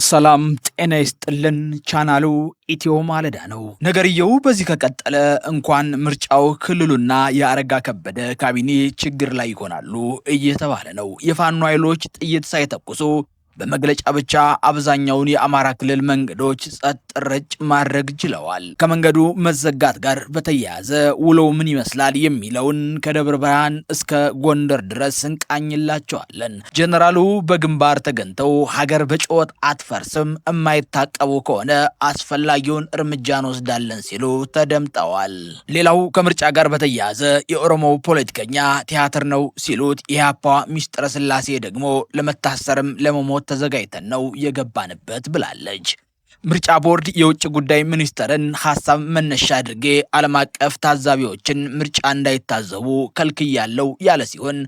ሰላም ጤና ይስጥልን። ቻናሉ ኢትዮ ማለዳ ነው። ነገርየው በዚህ ከቀጠለ እንኳን ምርጫው ክልሉና የአረጋ ከበደ ካቢኔ ችግር ላይ ይሆናሉ እየተባለ ነው። የፋኖ ኃይሎች ጥይት ሳይተኩሱ በመግለጫ ብቻ አብዛኛውን የአማራ ክልል መንገዶች ጸጥ ረጭ ማድረግ ችለዋል። ከመንገዱ መዘጋት ጋር በተያያዘ ውሎ ምን ይመስላል የሚለውን ከደብረ ብርሃን እስከ ጎንደር ድረስ እንቃኝላቸዋለን። ጀነራሉ በግንባር ተገንተው ሀገር በጩኸት አትፈርስም፣ የማይታቀቡ ከሆነ አስፈላጊውን እርምጃ እንወስዳለን ሲሉ ተደምጠዋል። ሌላው ከምርጫ ጋር በተያያዘ የኦሮሞ ፖለቲከኛ ቲያትር ነው ሲሉት ኢህአፓ ሚስጥረ ስላሴ ደግሞ ለመታሰርም ለመሞት ተዘጋጅተን ነው የገባንበት ብላለች። ምርጫ ቦርድ የውጭ ጉዳይ ሚኒስተርን ሐሳብ መነሻ አድርጌ ዓለም አቀፍ ታዛቢዎችን ምርጫ እንዳይታዘቡ ከልክያለው ያለ ሲሆን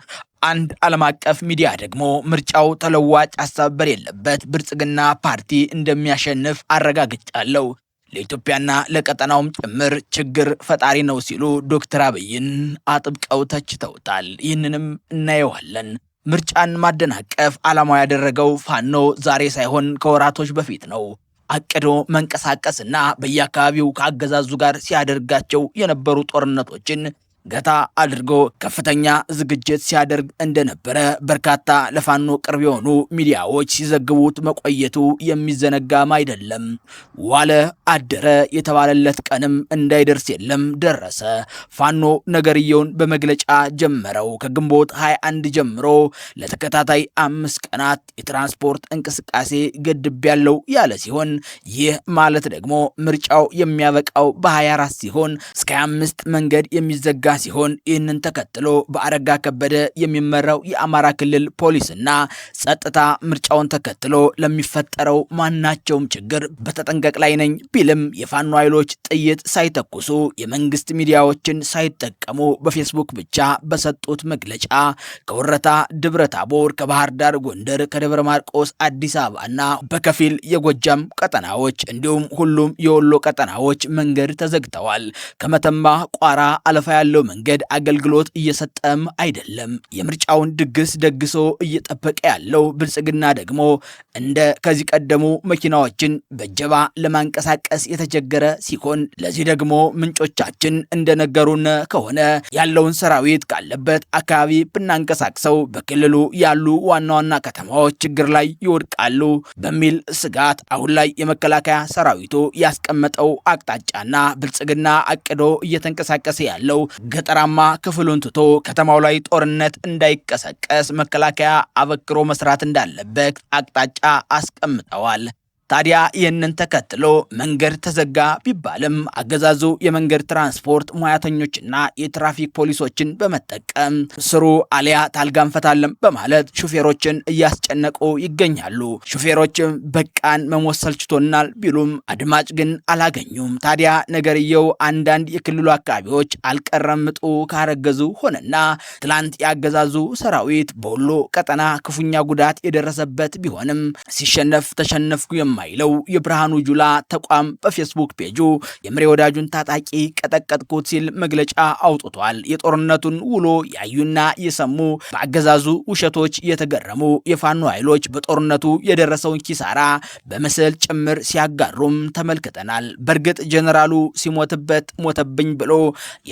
አንድ ዓለም አቀፍ ሚዲያ ደግሞ ምርጫው ተለዋጭ ሐሳብ በሌለበት ብልጽግና ፓርቲ እንደሚያሸንፍ አረጋግጫለሁ፣ ለኢትዮጵያና ለቀጠናውም ጭምር ችግር ፈጣሪ ነው ሲሉ ዶክተር አብይን አጥብቀው ተችተውታል። ይህንንም እናየዋለን። ምርጫን ማደናቀፍ ዓላማው ያደረገው ፋኖ ዛሬ ሳይሆን ከወራቶች በፊት ነው። አቅዶ መንቀሳቀስና በየአካባቢው ከአገዛዙ ጋር ሲያደርጋቸው የነበሩ ጦርነቶችን ገታ አድርጎ ከፍተኛ ዝግጅት ሲያደርግ እንደነበረ በርካታ ለፋኖ ቅርብ የሆኑ ሚዲያዎች ሲዘግቡት መቆየቱ የሚዘነጋም አይደለም። ዋለ አደረ የተባለለት ቀንም እንዳይደርስ የለም ደረሰ። ፋኖ ነገርየውን በመግለጫ ጀመረው። ከግንቦት 21 ጀምሮ ለተከታታይ 5 ቀናት የትራንስፖርት እንቅስቃሴ ገድብ ያለው ያለ ሲሆን ይህ ማለት ደግሞ ምርጫው የሚያበቃው በ24 ሲሆን እስከ 25 መንገድ የሚዘጋ ሲሆን ይህንን ተከትሎ በአረጋ ከበደ የሚመራው የአማራ ክልል ፖሊስና ጸጥታ ምርጫውን ተከትሎ ለሚፈጠረው ማናቸውም ችግር በተጠንቀቅ ላይ ነኝ ቢልም የፋኖ ኃይሎች ጥይት ሳይተኩሱ የመንግስት ሚዲያዎችን ሳይጠቀሙ በፌስቡክ ብቻ በሰጡት መግለጫ ከወረታ ደብረ ታቦር፣ ከባህር ዳር ጎንደር፣ ከደብረ ማርቆስ አዲስ አበባና በከፊል የጎጃም ቀጠናዎች እንዲሁም ሁሉም የወሎ ቀጠናዎች መንገድ ተዘግተዋል። ከመተማ ቋራ አለፋ ያለው መንገድ አገልግሎት እየሰጠም አይደለም። የምርጫውን ድግስ ደግሶ እየጠበቀ ያለው ብልጽግና ደግሞ እንደ ከዚህ ቀደሙ መኪናዎችን በጀባ ለማንቀሳቀስ የተቸገረ ሲሆን ለዚህ ደግሞ ምንጮቻችን እንደነገሩን ከሆነ ያለውን ሰራዊት ካለበት አካባቢ ብናንቀሳቅሰው በክልሉ ያሉ ዋና ዋና ከተማዎች ችግር ላይ ይወድቃሉ በሚል ስጋት አሁን ላይ የመከላከያ ሰራዊቱ ያስቀመጠው አቅጣጫና ብልጽግና አቅዶ እየተንቀሳቀሰ ያለው ገጠራማ ክፍሉን ትቶ ከተማው ላይ ጦርነት እንዳይቀሰቀስ መከላከያ አበክሮ መስራት እንዳለበት አቅጣጫ አስቀምጠዋል። ታዲያ ይህንን ተከትሎ መንገድ ተዘጋ ቢባልም አገዛዙ የመንገድ ትራንስፖርት ሙያተኞችና የትራፊክ ፖሊሶችን በመጠቀም ስሩ አሊያ ታልጋንፈታለም በማለት ሹፌሮችን እያስጨነቁ ይገኛሉ። ሹፌሮችም በቃን መሞት ሰልችቶናል ቢሉም አድማጭ ግን አላገኙም። ታዲያ ነገርየው አንዳንድ የክልሉ አካባቢዎች አልቀረምጡ ካረገዙ ሆነና ትላንት ያገዛዙ ሰራዊት በወሎ ቀጠና ክፉኛ ጉዳት የደረሰበት ቢሆንም ሲሸነፍ ተሸነፍኩ ማይለው የብርሃኑ ጁላ ተቋም በፌስቡክ ፔጁ የምሬ ወዳጁን ታጣቂ ቀጠቀጥኩት ሲል መግለጫ አውጥቷል። የጦርነቱን ውሎ ያዩና የሰሙ በአገዛዙ ውሸቶች የተገረሙ የፋኖ ኃይሎች በጦርነቱ የደረሰውን ኪሳራ በምስል ጭምር ሲያጋሩም ተመልክተናል። በእርግጥ ጀነራሉ ሲሞትበት ሞተብኝ ብሎ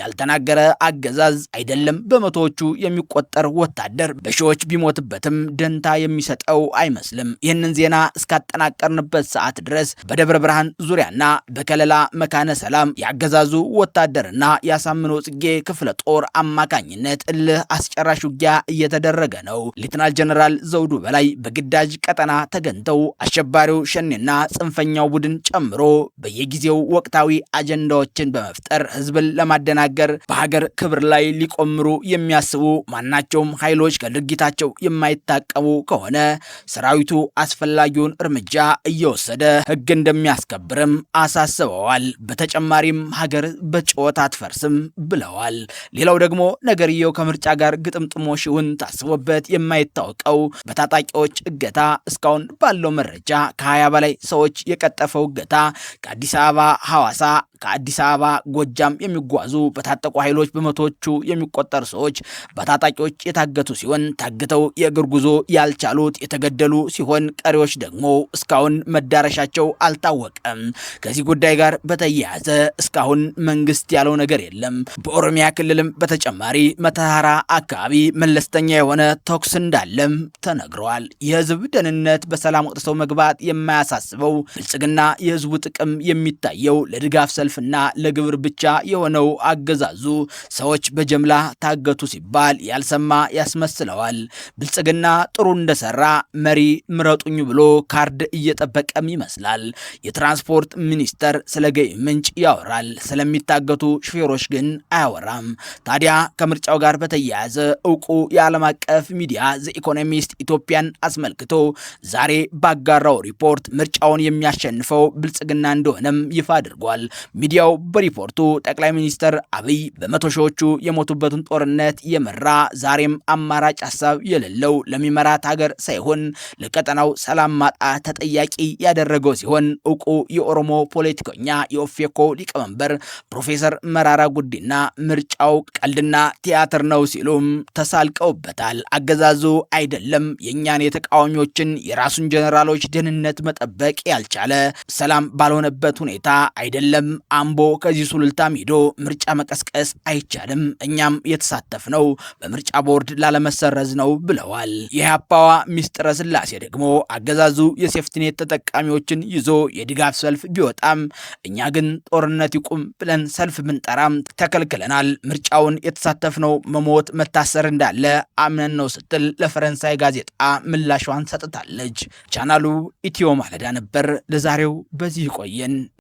ያልተናገረ አገዛዝ አይደለም። በመቶዎቹ የሚቆጠር ወታደር በሺዎች ቢሞትበትም ደንታ የሚሰጠው አይመስልም። ይህንን ዜና እስካጠናቀርንበት ሰዓት ድረስ በደብረ ብርሃን ዙሪያና በከለላ መካነ ሰላም ያገዛዙ ወታደርና ያሳምነው ጽጌ ክፍለ ጦር አማካኝነት እልህ አስጨራሽ ውጊያ እየተደረገ ነው። ሌተናል ጀነራል ዘውዱ በላይ በግዳጅ ቀጠና ተገንተው አሸባሪው ሸኔና ጽንፈኛው ቡድን ጨምሮ በየጊዜው ወቅታዊ አጀንዳዎችን በመፍጠር ህዝብን ለማደናገር በሀገር ክብር ላይ ሊቆምሩ የሚያስቡ ማናቸውም ኃይሎች ከድርጊታቸው የማይታቀቡ ከሆነ ሰራዊቱ አስፈላጊውን እርምጃ እየወሰደ ህግ እንደሚያስከብርም አሳስበዋል። በተጨማሪም ሀገር በጩኸት አትፈርስም ብለዋል። ሌላው ደግሞ ነገርየው ከምርጫ ጋር ግጥምጥሞሽ ይሁን ታስቦበት የማይታወቀው በታጣቂዎች እገታ እስካሁን ባለው መረጃ ከ20 በላይ ሰዎች የቀጠፈው እገታ ከአዲስ አበባ ሐዋሳ፣ ከአዲስ አበባ ጎጃም የሚጓዙ በታጠቁ ኃይሎች በመቶዎቹ የሚቆጠሩ ሰዎች በታጣቂዎች የታገቱ ሲሆን ታግተው የእግር ጉዞ ያልቻሉት የተገደሉ ሲሆን ቀሪዎች ደግሞ እስካሁን መዳረሻቸው አልታወቀም። ከዚህ ጉዳይ ጋር በተያያዘ እስካሁን መንግስት ያለው ነገር የለም። በኦሮሚያ ክልልም በተጨማሪ መተሃራ አካባቢ መለስተኛ የሆነ ተኩስ እንዳለም ተነግረዋል። የህዝብ ደህንነት በሰላም ወጥተው መግባት የማያሳስበው ብልጽግና የህዝቡ ጥቅም የሚታየው ለድጋፍ ሰልፍና ለግብር ብቻ የሆነው አገዛዙ ሰዎች በጀምላ ታገቱ ሲባል ያልሰማ ያስመስለዋል። ብልጽግና ጥሩ እንደሰራ መሪ ምረጡኝ ብሎ ካርድ እየጠበቀም ይመስላል። የትራንስፖርት ሚኒስተር ስለ ገቢ ምንጭ ያወራል፣ ስለሚታገቱ ሹፌሮች ግን አያወራም። ታዲያ ከምርጫው ጋር በተያያዘ እውቁ የዓለም አቀፍ ሚዲያ ዘ ኢኮኖሚስት ኢትዮጵያን አስመልክቶ ዛሬ ባጋራው ሪፖርት ምርጫውን የሚያሸንፈው ብልጽግና እንደሆነም ይፋ አድርጓል። ሚዲያው በሪፖርቱ ጠቅላይ ሚኒስትር አብይ በመቶ ሺዎቹ የሞቱበትን ጦርነት የመራ ዛሬም አማራጭ ሀሳብ የሌለው ለሚመራት ሀገር ሳይሆን ለቀጠናው ሰላም ማጣት ተጠያቂ ያደረገው ሲሆን እውቁ የኦሮሞ ፖለቲከኛ የኦፌኮ ሊቀመንበር ፕሮፌሰር መራራ ጉዲና ምርጫው ቀልድና ቲያትር ነው ሲሉም ተሳልቀውበታል። አገዛዙ አይደለም የእኛን የተቃዋሚዎችን የራሱን ጀነራሎች ደህንነት መጠበቅ ያልቻለ ሰላም ባልሆነበት ሁኔታ አይደለም አምቦ ከዚህ ሱሉልታም ሄዶ ምርጫ መቀስቀስ አይቻልም። እኛም የተሳተፍነው በምርጫ ቦርድ ላለመሰረዝ ነው ብለዋል። የኢህአፓዋ ሚስጥረ ስላሴ ደግሞ አገዛዙ የሴፍቲኔት ተጠቃሚዎችን ይዞ የድጋፍ ሰልፍ ቢወጣም እኛ ግን ጦርነት ይቁም ብለን ሰልፍ ብንጠራም ተከልክለናል። ምርጫውን የተሳተፍነው መሞት መታሰር እንዳለ አምነን ነው ስትል ለፈረንሳይ ጋዜጣ ምላሿን ሰጥታለች። ቻናሉ ኢትዮ ማለዳ ነበር። ለዛሬው በዚህ ቆየን።